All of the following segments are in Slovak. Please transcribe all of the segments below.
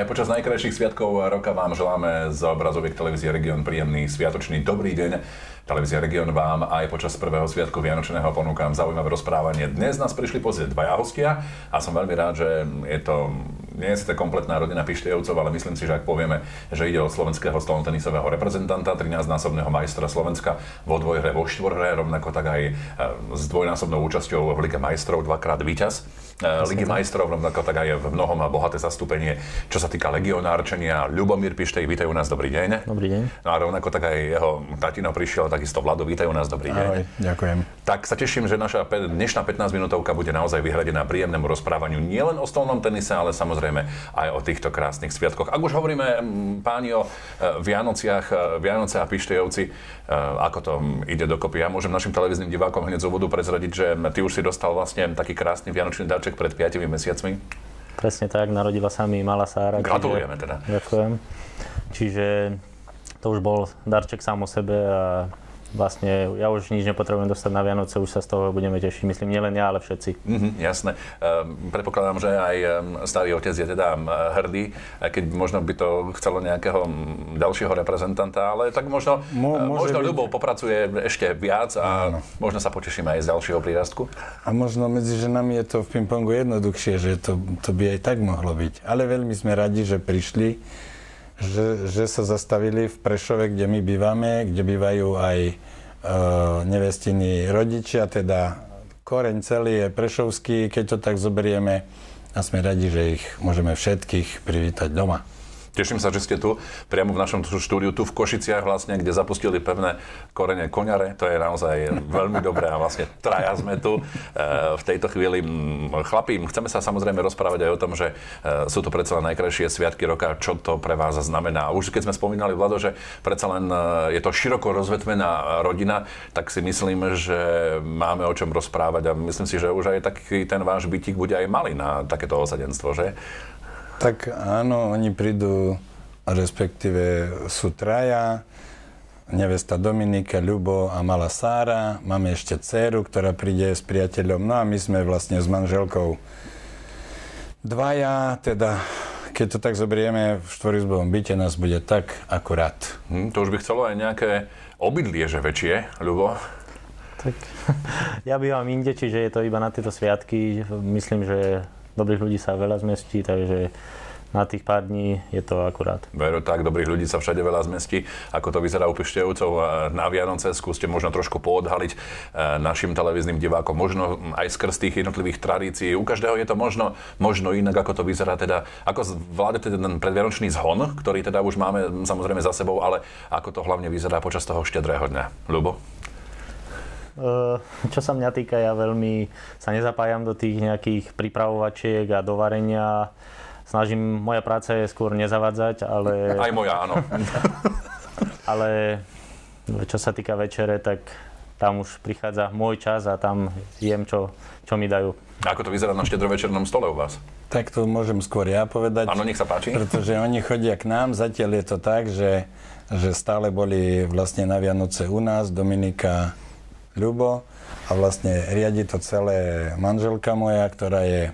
Aj počas najkrajších sviatkov roka vám želáme z obrazoviek televízie Region príjemný sviatočný dobrý deň. Televízia Region vám aj počas prvého sviatku Vianočného ponúkam zaujímavé rozprávanie. Dnes nás prišli pozrieť dvaja hostia a som veľmi rád, že nie je to kompletná rodina Pištejovcov, ale myslím si, že ak povieme, že ide o slovenského stolnotenisového reprezentanta, 13-násobného majstra Slovenska vo dvojhre, vo štvorhre, rovnako tak aj s dvojnásobnou účasťou v Lige majstrov, dvakrát víťaz Ligy majstrov, rovnako tak aj v mnohom bohaté zastúpenie, čo sa týka legionárčenia. Ľubomír Pištej, vítajú nás, dobrý deň. Dobrý deň. No a rovnako tak aj jeho tatino prišiel, takisto Vlado, vítajú nás, dobrý deň. Ahoj, ďakujem. Tak sa teším, že naša dnešná 15-minútovka bude naozaj vyhradená príjemnému rozprávaniu nielen o stolnom tenise, ale samozrejme aj o týchto krásnych sviatkoch. Ak už hovoríme, páni, o Vianociach, Vianoce a Pištejovci, ako to ide dokopy. Ja môžem našim televíznym divákom hneď z úvodu prezradiť, že ty už si dostal vlastne taký krásny vianočný darček pred 5 mesiacmi. Presne tak, narodila sa mi malá Sára. Gratulujeme teda. Ďakujem. Čiže to už bol darček sám o sebe a vlastne ja už nič nepotrebujem dostať na Vianoce, už sa z toho budeme tešiť. Myslím, nielen ja, ale všetci. Jasné. Predpokladám, že aj starý otec je teda hrdý, keď možno by to chcelo nejakého ďalšieho reprezentanta, ale tak možno Ľubov popracuje ešte viac a možno sa potešíme aj z ďalšieho prírastku. A možno medzi ženami je to v pingpongu jednoduchšie, že to by aj tak mohlo byť. Ale veľmi sme radi, že prišli, že sa zastavili v Prešove, kde my bývame, kde bývajú aj nevestiny rodičia, teda koreň celý je prešovský, keď to tak zoberieme, a sme radi, že ich môžeme všetkých privítať doma. Teším sa, že ste tu, priamo v našom štúdiu, tu v Košiciach vlastne, kde zapustili pevné korene koňare. To je naozaj veľmi dobré a vlastne traja sme tu v tejto chvíli. Chlapi, chceme sa samozrejme rozprávať aj o tom, že sú to predsa len najkrajšie sviatky roka. Čo to pre vás znamená? Už keď sme spomínali, Vlado, že predsa len je to široko rozvetvená rodina, tak si myslím, že máme o čom rozprávať a myslím si, že už aj taký ten váš bytík bude aj malý na takéto osadenstvo, že? Tak áno, oni prídu, respektíve sú traja, nevesta Dominika, Ľubo a malá Sára. Máme ešte dcéru, ktorá príde s priateľom. No a my sme vlastne s manželkou dvaja, teda keď to tak zoberieme, v štvorizbovom byte nás bude tak akurát. To už by chcelo aj nejaké obydlie, že väčšie, Ľubo? Tak ja bývam inde, čiže je to iba na tieto sviatky. Myslím, že dobrých ľudí sa veľa zmestí, takže na tých pár dní je to akurát. Veru tak, dobrých ľudí sa všade veľa zmestí. Ako to vyzerá u Pištejovcov na Vianoce, skúste možno trošku poodhaliť našim televíznym divákom, možno aj skrz tých jednotlivých tradícií. U každého je to možno inak, ako to vyzerá teda, ako zvládate ten predvianočný zhon, ktorý teda už máme samozrejme za sebou, ale ako to hlavne vyzerá počas toho štedrého dňa. Ľubo? Čo sa mňa týka, ja veľmi sa nezapájam do tých nejakých pripravovačiek a do varenia. Moja práca je skôr nezavadzať, ale... Aj moja, áno. Ale čo sa týka večere, tak tam už prichádza môj čas a tam jem, čo mi dajú. Ako to vyzerá na štedrovečernom stole u vás? Tak to môžem skôr ja povedať. Áno, nech sa páči. Pretože oni chodia k nám, zatiaľ je to tak, že stále boli vlastne na Vianoce u nás, Dominika, Ľubo, a vlastne riadi to celé manželka moja, ktorá je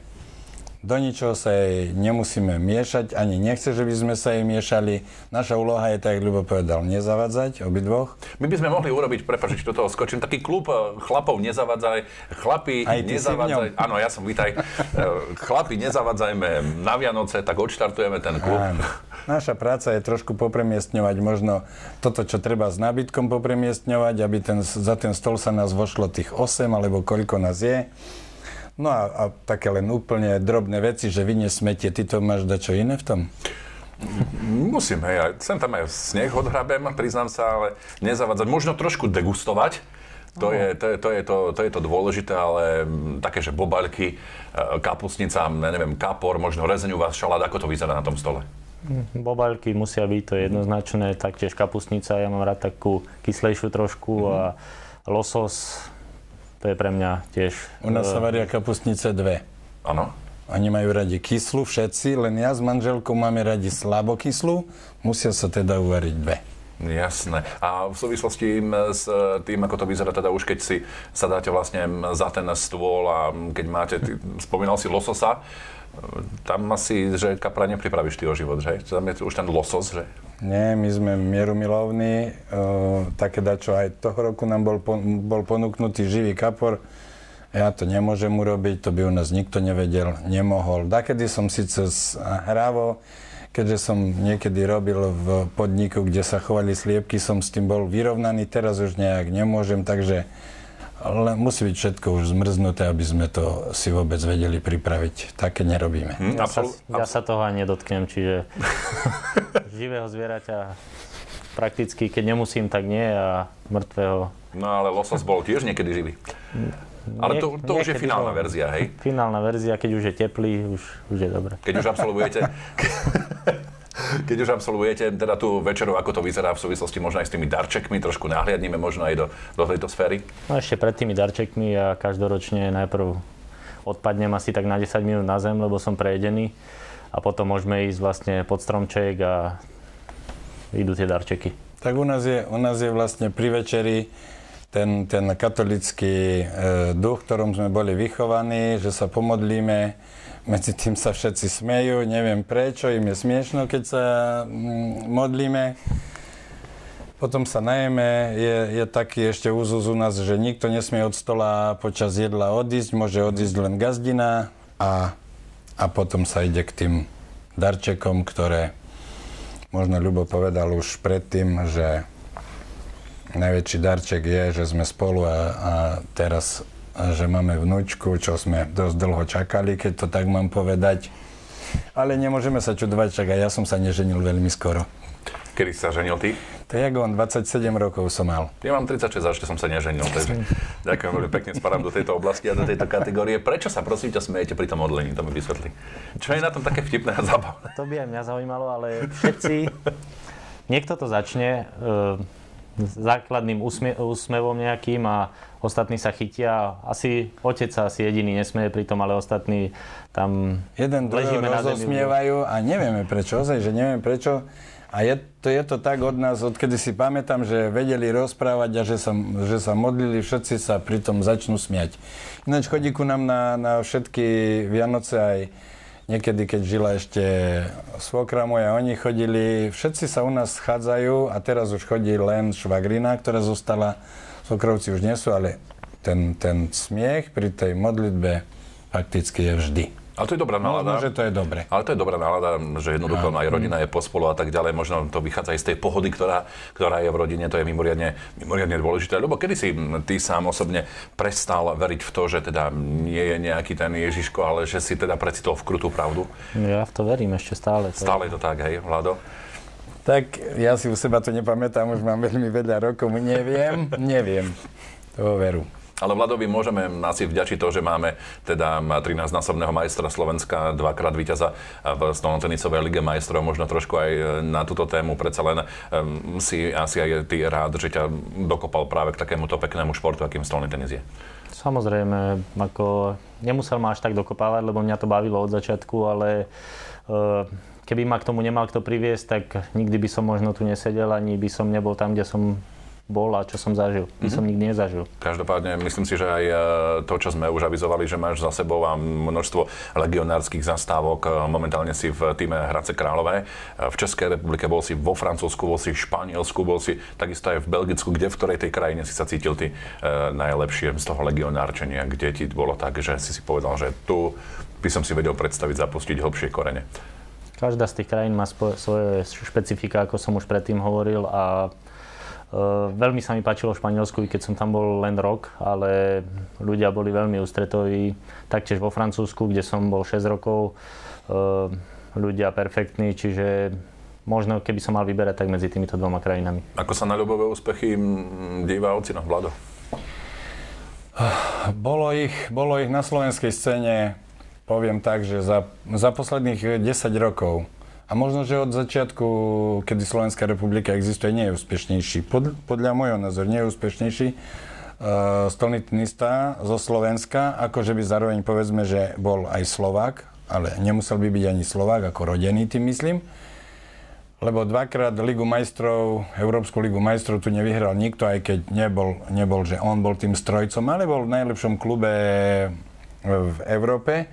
do ničoho sa jej nemusíme miešať, ani nechce, že by sme sa jej miešali. Naša úloha je, tak Ľubo povedal, nezavadzať obidvoch. My by sme mohli urobiť, prepáč, do toho skočím, taký klub chlapov nezavadzaj, chlapi nezavadzaj. Áno, ja som, vítaj. Chlapi nezavadzajme na Vianoce, tak odštartujeme ten klub. Áno. Naša práca je trošku popremiestňovať možno toto, čo treba s nábytkom popremiestňovať, aby za ten stôl sa nás vošlo tých 8, alebo koľko nás je. No a také len úplne drobné veci, že vynie smetie. Ty to máš dačo iné v tom? Musím, hej. Sem tam aj sneh odhrabem, priznám sa, ale nezavadzať. Možno trošku degustovať. To je to dôležité, ale také, že bobaľky, kapustnica, neviem, kapor, možno rezeň u vás, šalát, ako to vyzerá na tom stole? Bobaľky musia byť, to je jednoznačné, taktiež kapustnica, ja mám rád takú kyslejšiu trošku a losos, to je pre mňa tiež... U nás sa varia kapustnice 2. Áno. Oni majú radi kyslú všetci, len ja s manželkou máme radi slabokyslú, musia sa teda uvariť 2. Jasné. A v súvislosti s tým, ako to vyzerá, teda už keď si sadáte vlastne za ten stôl a keď máte, spomínal si lososa, tam asi, že kapra nepripravíš ty o život, že? Tam je už ten losos, že? Nie, my sme mierumilovní. Také dačo aj toho roku nám bol ponúknutý živý kapor. Ja to nemôžem urobiť, to by u nás nikto nevedel, nemohol. Dakedy som síce hravo, keďže som niekedy robil v podniku, kde sa chovali sliepky, som s tým bol vyrovnaný, teraz už nejak nemôžem, takže ale musí byť všetko už zmrznuté, aby sme to si vôbec vedeli pripraviť. Také nerobíme. Ja sa toho ani nedotknem, čiže živého zvieraťa prakticky, keď nemusím, tak nie a mŕtvého. No ale losos bol tiež niekedy živý. Ale to už je finálna verzia, hej? Finálna verzia, keď už je teplý, už je dobré. Keď už absolvujete teda tú večeru, ako to vyzerá v súvislosti možno aj s tými darčekmi, trošku nahliadnime možno aj do tejto sféry? No ešte pred tými darčekmi ja každoročne najprv odpadnem asi tak na 10 minút na zem, lebo som prejedený a potom môžeme ísť vlastne pod stromček a idú tie darčeky. Tak u nás je vlastne pri večeri ten katolický duch, ktorom sme boli vychovaní, že sa pomodlíme, medzi tým sa všetci smejú, neviem prečo, im je smiešno, keď sa modlíme. Potom sa najeme, je taký ešte úzus u nás, že nikto nesmie od stola počas jedla odísť, môže odísť len gazdina a potom sa ide k tým darčekom, ktoré možno Ľubo povedal už predtým, že najväčší darček je, že sme spolu a teraz, že máme vnúčku, čo sme dosť dlho čakali, keď to tak mám povedať. Ale nemôžeme sa čudovať, čak aj ja som sa neženil veľmi skoro. Kedy si sa ženil ty? To je on, 27 rokov som mal. Ja mám 36 a ešte som sa neženil, takže ďakujem veľmi pekne, spadám do tejto oblasti a do tejto kategórie. Prečo sa prosím ťa smejete pri tom modlení, to mi vysvetli. Čo je na tom také vtipné a zábavné? To by aj mňa zaujímalo, ale všetci, niekto to začne základným úsmevom nejakým a ostatní sa chytia. Asi otec sa asi jediný nesmeje pri tom, ale ostatní tam jeden ležíme na zemi. Rozosmievajú a nevieme prečo, ozaj, že neviem prečo. A je to tak od nás, odkedy si pamätám, že vedeli rozprávať a že sa modlili, všetci sa pri tom začnú smiať. Ináč chodí ku nám na všetky Vianoce aj niekedy, keď žila ešte svokra moja, oni chodili, všetci sa u nás schádzajú a teraz už chodí len švagrina, ktorá zostala, svokrovci už nie sú, ale ten smiech pri tej modlitbe fakticky je vždy. Ale to je dobrá nálada. Možno, že to je dobre. Ale to je dobrá nálada, že jednoducho aj rodina je pospolu a tak ďalej. Možno to vychádza aj z tej pohody, ktorá je v rodine. To je mimoriadne dôležité. Lebo kedy si ty sám osobne prestal veriť v to, že teda nie je nejaký ten Ježiško, ale že si teda precitol v krutú pravdu? Ja v to verím ešte stále. Stále je to tak, hej, Vlado? Tak ja si u seba to nepamätám, už mám veľmi veľa rokov. Neviem. Toho veru. Ale Vladovi môžeme asi vďačiť to, že máme teda 13-násobného majstra Slovenska, dvakrát víťaza v stolnotenisovej lige majstrov. Možno trošku aj na túto tému predsa len si asi aj ty rád, že ťa dokopal práve k takémuto peknému športu, akým stolný tenis je. Samozrejme, ako nemusel ma až tak dokopávať, lebo mňa to bavilo od začiatku, ale keby ma k tomu nemal kto priviesť, tak nikdy by som možno tu nesedel, ani by som nebol tam, kde som bol a čo som zažil. Som nikdy nezažil. Každopádne myslím si, že aj to, čo sme už avizovali, že máš za sebou a množstvo legionárskych zastávok. Momentálne si v týme Hradce Králové. V Českej republike bol si vo Francúzsku, bol si v Španielsku, bol si takisto aj v Belgicku. Kde, v ktorej tej krajine si sa cítil ty najlepšie z toho legionárčenia? Kde ti bolo tak, že si povedal, že tu by som si vedel predstaviť zapustiť hlbšie korene? Každá z tých krajín má svoje špecifika, ako som už predtým hovoril, a veľmi sa mi páčilo v Španielsku, keď som tam bol len rok, ale ľudia boli veľmi ústretoví. Taktiež vo Francúzsku, kde som bol 6 rokov, ľudia perfektní, čiže možno keby som mal vyberať, tak medzi týmito dvoma krajinami. Ako sa na ľubové úspechy díva ocino, Vlado? Bolo ich na slovenskej scéne, poviem tak, že za posledných 10 rokov. A možno, že od začiatku, kedy Slovenská republika existuje, nie je úspešnejší. Podľa môjho názoru nie je úspešnejší stolný tenista zo Slovenska, ako že by zároveň povedzme, že bol aj Slovák, ale nemusel by byť ani Slovák, ako rodený, tým myslím. Lebo dvakrát Ligu majstrov, Európsku ligu majstrov tu nevyhral nikto, aj keď nebol, že on bol tým strojcom, ale bol v najlepšom klube v Európe.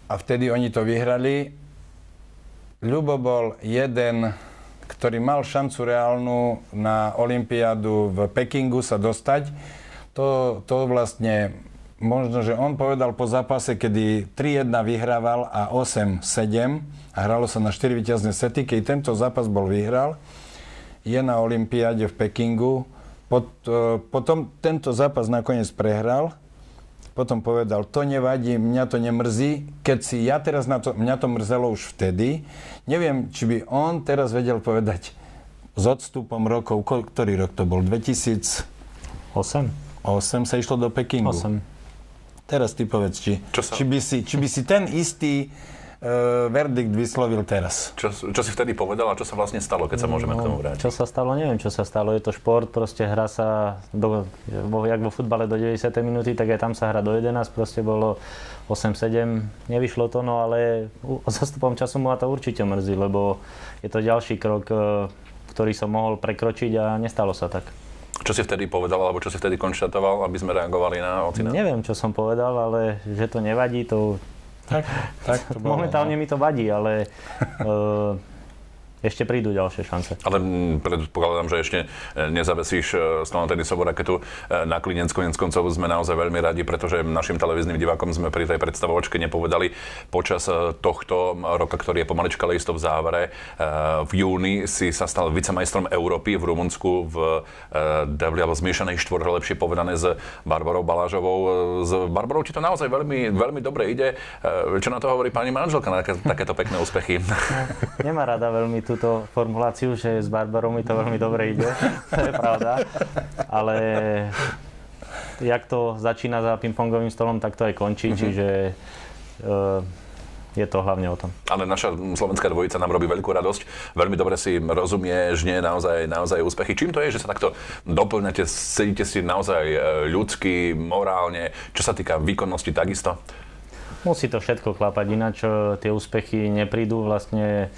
A vtedy oni to vyhrali. Ľubo bol jeden, ktorý mal šancu reálnu na olympiádu v Pekingu sa dostať. To vlastne, možno, že on povedal po zápase, kedy 3-1 vyhrával a 8-7 a hralo sa na 4 víťazné sety, keď tento zápas bol vyhral, je na olympiáde v Pekingu. Potom tento zápas nakoniec prehral. Potom povedal, to nevadí, mňa to nemrzí, keď si ja teraz mňa to mrzelo už vtedy. Neviem, či by on teraz vedel povedať s odstupom rokov, ktorý rok to bol? 2008 sa išlo do Pekingu. 8. Teraz ty povedz, či by si ten istý verdikt vyslovil teraz. Čo si vtedy povedal a čo sa vlastne stalo, keď sa môžeme k tomu vrátiť? Čo sa stalo? Neviem, čo sa stalo. Je to šport, proste hrá sa, jak vo futbale do 90. minúty, tak aj tam sa hrá do 11, proste bolo 8-7, nevyšlo to, no ale zastupom času ma to určite mrzí, lebo je to ďalší krok, ktorý som mohol prekročiť a nestalo sa tak. Čo si vtedy povedal, alebo čo si vtedy konštatoval, aby sme reagovali na ocina? Neviem, čo som povedal, ale že to nevadí, to... Tak to bolo. Momentálne mi to vadí, ale ešte prídu ďalšie šance. Ale predpokladám, že ešte nezavesíš stolnú tenisovú raketu na klinec. Koniec koncov sme naozaj veľmi radi, pretože našim televíznym divákom sme pri tej predstavovačke nepovedali počas tohto roka, ktorý je pomalička listo v závere. V júni si sa stal vicemajstrom Európy v Rumunsku v debli alebo zmiešanej štvorhre, lepšie povedané, s Barborou Balážovou. S Barborou ti to naozaj veľmi, veľmi dobre ide. Čo na to hovorí pani manželka na takéto pekné úspechy? Nemá rada veľmi túto formuláciu, že s Barbarou mi to veľmi dobre ide. To je pravda. Ale jak to začína za pingpongovým stolom, tak to aj končí. Čiže je to hlavne o tom. Ale naša slovenská dvojica nám robí veľkú radosť. Veľmi dobre si rozumieš, nie naozaj úspechy. Čím to je, že sa takto doplňate, sedíte si naozaj ľudsky, morálne, čo sa týka výkonnosti takisto? Musí to všetko klapať, ináč tie úspechy neprídu. Vlastne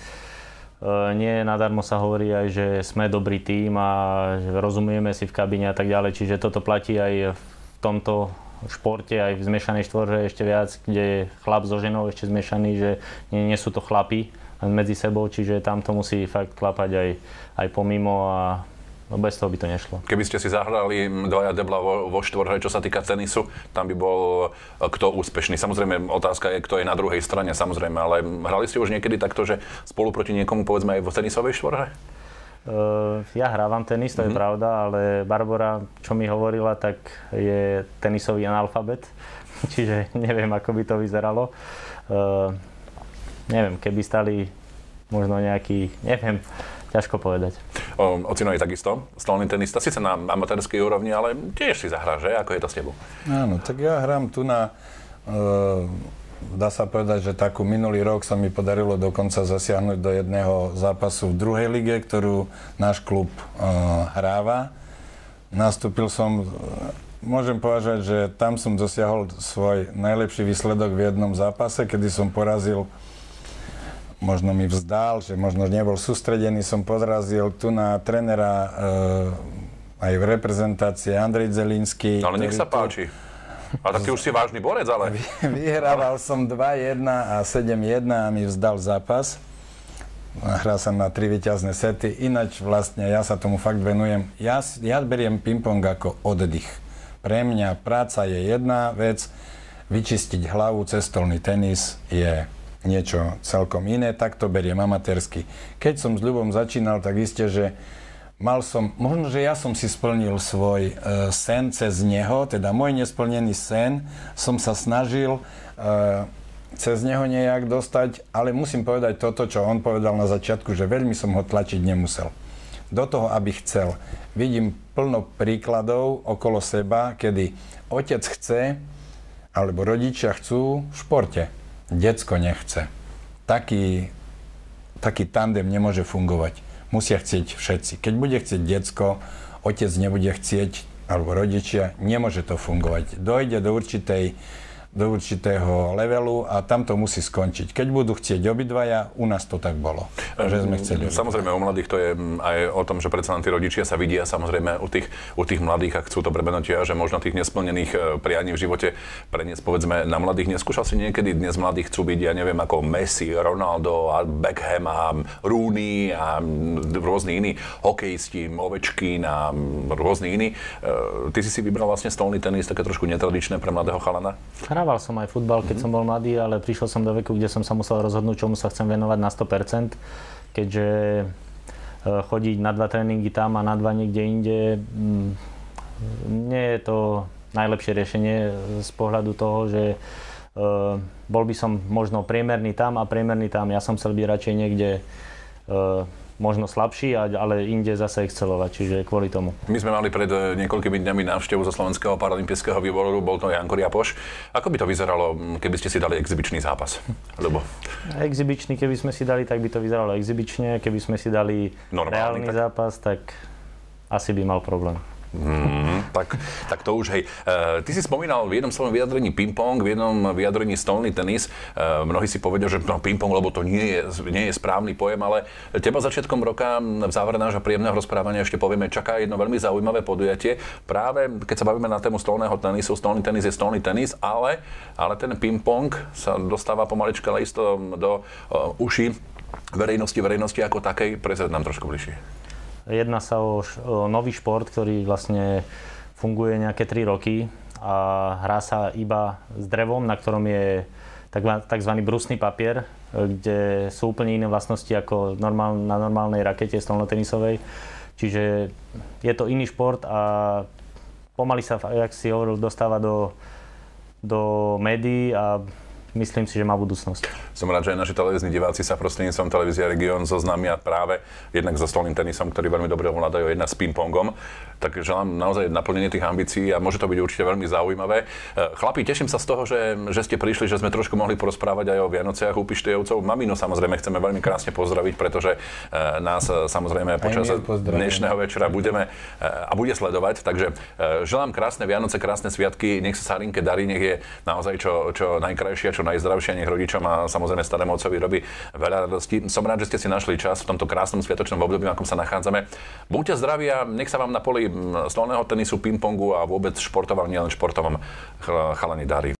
nie nadarmo sa hovorí aj, že sme dobrý tím a že rozumieme si v kabíne a tak ďalej. Čiže toto platí aj v tomto športe, aj v zmiešanej štvorhre ešte viac, kde je chlap so ženou ešte zmiešaný, že nie sú to chlapi medzi sebou, čiže tam to musí fakt klapať aj pomimo a bez toho by to nešlo. Keby ste si zahrali dvaja debla vo štvorhre, čo sa týka tenisu, tam by bol kto úspešný. Samozrejme, otázka je, kto je na druhej strane, samozrejme, ale hrali ste už niekedy takto, že spolu proti niekomu, povedzme, aj v tenisovej štvorhre? Ja hrávam tenis, to je pravda, ale Barbora, čo mi hovorila, tak je tenisový analfabet, čiže neviem, ako by to vyzeralo. Neviem, keby stali možno nejaký, neviem, ťažko povedať. Ocino je takisto stolný tenista, síce na amatérskej úrovni, ale tiež si zahráš, že? Ako je to s tebou? Áno, tak ja hrám tu na... dá sa povedať, že takú minulý rok sa mi podarilo dokonca zasiahnuť do jedného zápasu v druhej lige, ktorú náš klub hráva. Nastúpil som... Môžem povedať, že tam som dosiahol svoj najlepší výsledok v jednom zápase, kedy som porazil, možno mi vzdal, že možno nebol sústredený, som podrazil tu na trénera aj v reprezentácii Andrej Zelínsky. Ale nech sa páči. A tak ty už si vážny borec, ale... Vyhrával som 2-1 a 7-1 a mi vzdal zápas. Hral som na 3 víťazné sety. Ináč vlastne ja sa tomu fakt venujem. Ja beriem ping-pong ako oddych. Pre mňa práca je jedna vec, vyčistiť hlavu cez stolný tenis je niečo celkom iné, tak to beriem amatérsky. Keď som s Ľubom začínal, tak isté, že možno, že ja som si splnil svoj sen cez neho, teda môj nesplnený sen, som sa snažil cez neho nejak dostať, ale musím povedať toto, čo on povedal na začiatku, že veľmi som ho tlačiť nemusel. Do toho, aby chcel. Vidím plno príkladov okolo seba, kedy otec chce, alebo rodičia chcú v športe. Decko nechce. Taký tandem nemôže fungovať. Musia chcieť všetci. Keď bude chcieť decko, otec nebude chcieť, alebo rodičia, nemôže to fungovať. Dojde do určitej do určitého levelu a tam to musí skončiť. Keď budú chcieť obidvaja, u nás to tak bolo, že sme chceli. Samozrejme, u mladých to je aj o tom, že predsa len tí rodičia sa vidia samozrejme u tých mladých, ak chcú to prebenotia, že možno tých nesplnených prianí v živote preniesť, povedzme, na mladých. Neskúšal si niekedy dnes mladých chcú byť, ja neviem, ako Messi, Ronaldo a Beckham a Rooney a rôzni iní hokejisti, Ovečkin a rôzni iní. Ty si vybral vlastne stolný tenis, také trošku netradičné pre mladého chalana? Hrával som aj futbal, keď som bol mladý, ale prišiel som do veku, kde som sa musel rozhodnúť, čomu sa chcem venovať na 100%, keďže chodiť na 2 tréningy tam a na 2 niekde inde, nie je to najlepšie riešenie z pohľadu toho, že bol by som možno priemerný tam a priemerný tam. Ja som chcel byť radšej niekde možno slabší, ale inde zase excelovať, čiže kvôli tomu. My sme mali pred niekoľkými dňami návštevu zo Slovenského paralympijského výboru, bol to Janko Riapoš. Ako by to vyzeralo, keby ste si dali exibičný zápas? Ľubo. Exibičný, keby sme si dali, tak by to vyzeralo exibične. Keby sme si dali reálny zápas, tak asi by mal problém. Tak to už, hej. Ty si spomínal v jednom svojom vyjadrení ping-pong, v jednom vyjadrení stolný tenis. Mnohí si povedia, že ping-pong, lebo to nie je správny pojem, ale teba začiatkom roka v závere nášho príjemného rozprávania ešte povieme, čaká jedno veľmi zaujímavé podujatie. Práve keď sa bavíme na tému stolného tenisu, stolný tenis je stolný tenis, ale ten ping-pong sa dostáva pomalička isto do uší verejnosti ako takej. Prezrať nám trošku bližšie. Jedná sa o nový šport, ktorý vlastne funguje nejaké 3 roky a hrá sa iba s drevom, na ktorom je tzv. Brusný papier, kde sú úplne iné vlastnosti ako na normálnej rakete stolnotenisovej. Čiže je to iný šport a pomaly sa, jak si hovoril, dostáva do médií a myslím si, že má budúcnosť. Som rád, že aj naši televízni diváci sa prostredníctvom televízie Region zoznámia práve jednak so stolným tenisom, ktorý veľmi dobre ovládajú, jednak s ping-pongom. Tak želám naozaj naplnenie tých ambícií a môže to byť určite veľmi zaujímavé. Chlapi, teším sa z toho, že ste prišli, že sme trošku mohli porozprávať aj o Vianociach u Pištejovcov. Maminu samozrejme chceme veľmi krásne pozdraviť, pretože nás samozrejme počas dnešného večera bude sledovať. Takže želám krásne Vianoce, krásne sviatky, nech sa Sarinke darí, nech je naozaj čo najkrajšia, čo najzdravšia, nech rodičom a samozrejme starému otcovi robí veľa radosti. Som rád, že ste si našli čas v tomto krásnom sviatočnom období, v akom sa nachádzame. Buďte zdraví a nech sa vám na poli stolného tenisu, ping-pongu a vôbec športovom, nielen športovom chalani darí.